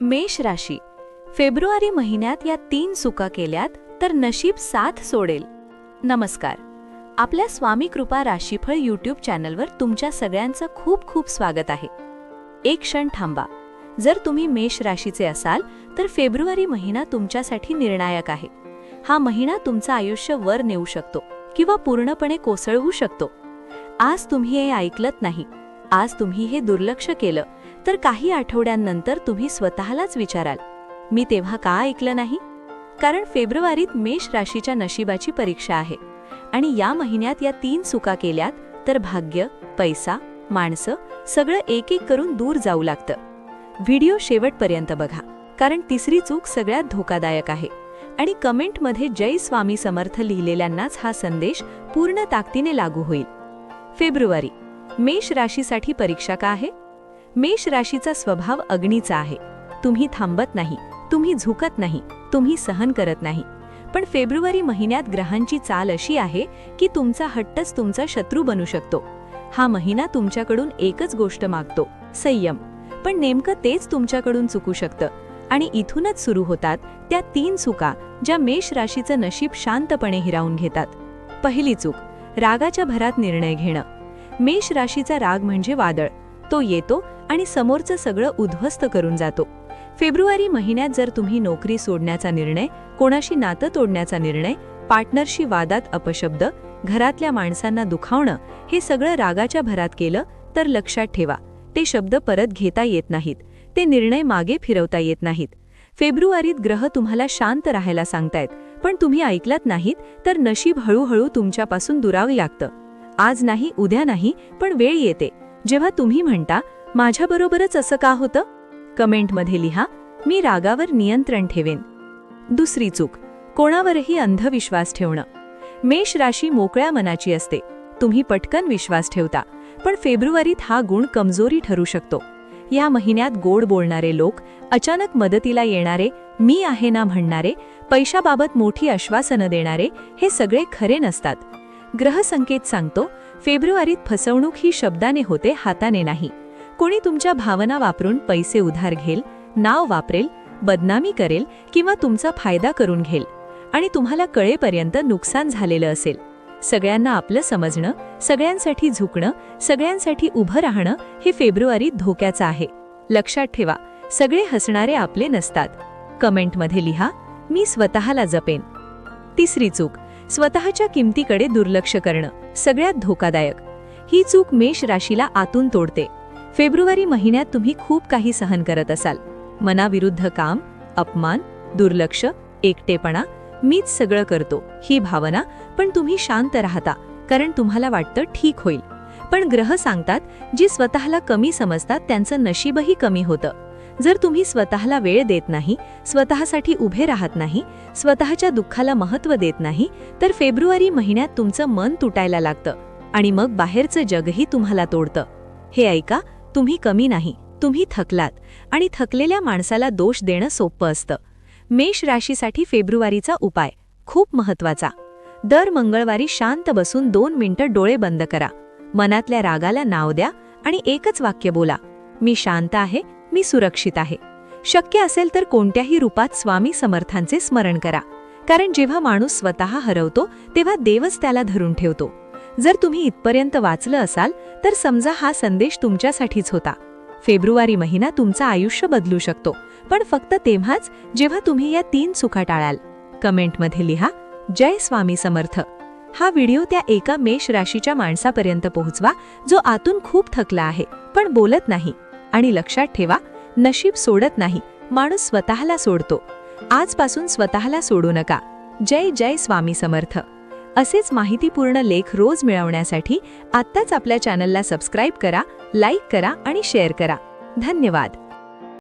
मेष राशी. फेब्रुवारी महिन्यात या 3 चुका केल्यात तर नशीब साथ सोडेल. नमस्कार. आपल्या स्वामी कृपा राशीफळ यूट्यूब चॅनलवर तुमच्या सगळ्यांचं खूप खूप स्वागत आहे. एक क्षण थांबा. जर तुम्ही मेष राशीचे असाल तर फेब्रुवारी महिना तुमच्यासाठी निर्णायक आहे. हा महिना तुमचं आयुष्य वर नेऊ शकतो किंवा पूर्णपणे कोसळवू शकतो. आज तुम्ही हे ऐकलत नाही, आज तुम्ही हे दुर्लक्ष केलं तर काही आठवड्यांनंतर तुम्ही स्वतःलाच विचाराल, मी तेव्हा का ऐकलं नाही? कारण फेब्रुवारीत मेष राशीच्या नशिबाची परीक्षा आहे आणि या महिन्यात या 3 चुका केल्यात तर भाग्य, पैसा, माणसं सगळं एक एक करून दूर जाऊ लागतं. व्हिडिओ शेवटपर्यंत बघा, कारण तिसरी चूक सगळ्यात धोकादायक आहे आणि कमेंटमध्ये जय स्वामी समर्थ लिहिलेल्यांनाच हा संदेश पूर्ण ताकदीने लागू होईल. फेब्रुवारी मेष राशीसाठी परीक्षा का आहे? मेष राशीचा स्वभाव अग्नीचा आहे. तुम्ही थांबत नाही, तुम्ही झुकत नाही, तुम्ही सहन करत नाही. पण फेब्रुवारी महिन्यात ग्रहांची चाल अशी आहे की तुमचा हट्टच तुमचा शत्रू बनू शकतो. हा महिना तुमच्याकडून एकच गोष्ट मागतो, संयम. पण नेमकं तेच तुमच्याकडून चुकू शकतं आणि इथूनच सुरू होतात त्या 3 चुका ज्या मेष राशीचं नशीब शांतपणे हिरावून घेतात. पहिली चूक, रागाच्या भरात निर्णय घेणं. मेष राशीचा राग म्हणजे वादळ. तो येतो आणि समोरचं सगळं उद्ध्वस्त करून जातो. फेब्रुवारी महिन्यात जर तुम्ही नोकरी सोडण्याचा निर्णय, कोणाशी नातं तोडण्याचा निर्णय, पार्टनरशी वादात अपशब्द, घरातल्या माणसांना दुखावणं हे सगळं रागाच्या भरात केलं तर लक्षात ठेवा, ते शब्द परत घेता येत नाहीत, ते निर्णय मागे फिरवता येत नाहीत. फेब्रुवारीत ग्रह तुम्हाला शांत राहायला सांगतायत, पण तुम्ही ऐकलत नाहीत तर नशीब हळूहळू तुमच्यापासून दुरावं लागतं. आज नाही, उद्या नाही, पण वेळ येते जेव्हा तुम्ही म्हणता, माझ्याबरोबरच असं का होतं? कमेंटमध्ये लिहा, मी रागावर नियंत्रण ठेवेन. दुसरी चूक, कोणावरही अंधविश्वास ठेवणं. मेष राशी मोकळ्या मनाची असते. तुम्ही पटकन विश्वास ठेवता, पण फेब्रुवारीत हा गुण कमजोरी ठरू शकतो. या महिन्यात गोड बोलणारे लोक, अचानक मदतीला येणारे, मी आहे ना म्हणणारे, पैशाबाबत मोठी आश्वासनं देणारे हे सगळे खरे नसतात. ग्रह संकेत सांगतो, फेब्रुवारीत फसवणूक ही शब्दाने होते, हाताने नाही. कोणी तुमच्या भावना वापरून पैसे उधार घेल, नाव वापरेल, बदनामी करेल किंवा तुमचा फायदा करून घेल आणि तुम्हाला कळेपर्यंत नुकसान झालेलं असेल. सगळ्यांना आपलं समजणं, सगळ्यांसाठी झुकणं, सगळ्यांसाठी उभं राहणं हे फेब्रुवारीत धोक्याचं आहे. लक्षात ठेवा, सगळे हसणारे आपले नसतात. कमेंटमध्ये लिहा, मी स्वतःला जपेन. तिसरी चूक, स्वतःच्या किमतीकडे दुर्लक्ष करणं, सगळ्यात धोकादायक. ही चूक मेष राशीला आतून तोडते. फेब्रुवारी महिन्यात तुम्ही खूप काही सहन करत असाल, मनाविरुद्ध काम, अपमान, दुर्लक्ष, एकटेपणा, मीच सगळं करतो ही भावना. पण तुम्ही शांत राहता कारण तुम्हाला वाटतं ठीक होईल. पण ग्रह सांगतात, जी स्वतःला कमी समजतात त्यांचं नशीबही कमी होतं. जर तुम्ही स्वतःला वेळ देत नाही, स्वतःसाठी उभे राहत नाही, स्वतःच्या दुःखाला महत्त्व देत नाही, तर फेब्रुवारी महिन्यात तुमचं मन तुटायला लागतं आणि मग बाहेरचं जगही तुम्हाला तोडतं. हे ऐका, तुम्ही कमी नाही, तुम्ही थकलात आणि थकलेल्या माणसाला दोष देणं सोपं असतं. मेष राशीसाठी फेब्रुवारीचा उपाय खूप महत्त्वाचा. दर मंगळवारी शांत बसून 2 मिनिटं डोळे बंद करा. मनातल्या रागाला नाव द्या आणि एकच वाक्य बोला, मी शांत आहे, मी सुरक्षित आहे. शक्य असेल तर कोणत्याही रूपात स्वामी समर्थांचे स्मरण करा, कारण जेव्हा माणूस स्वतः हरवतो तेव्हा देवच त्याला धरून ठेवतो. जर तुम्ही इथपर्यंत वाचलं असाल तर समजा हा संदेश तुमच्यासाठीच होता. फेब्रुवारी महिना तुमचं आयुष्य बदलू शकतो, पण फक्त तेव्हाच जेव्हा तुम्ही या 3 चुका टाळाल. कमेंटमध्ये लिहा, जय स्वामी समर्थ. हा व्हिडिओ त्या एका मेष राशीच्या माणसापर्यंत पोहोचवा जो आतून खूप थकला आहे पण बोलत नाही. आणि लक्षात ठेवा, नशीब सोडत नाही, माणूस स्वतःला सोडतो. आजपासून स्वतःला सोडू नका. जय जय स्वामी समर्थ. असेच माहितीपूर्ण लेख रोज मिळवण्यासाठी आत्ताच आपल्या चॅनलला सबस्क्राईब करा, लाईक करा आणि शेअर करा. धन्यवाद.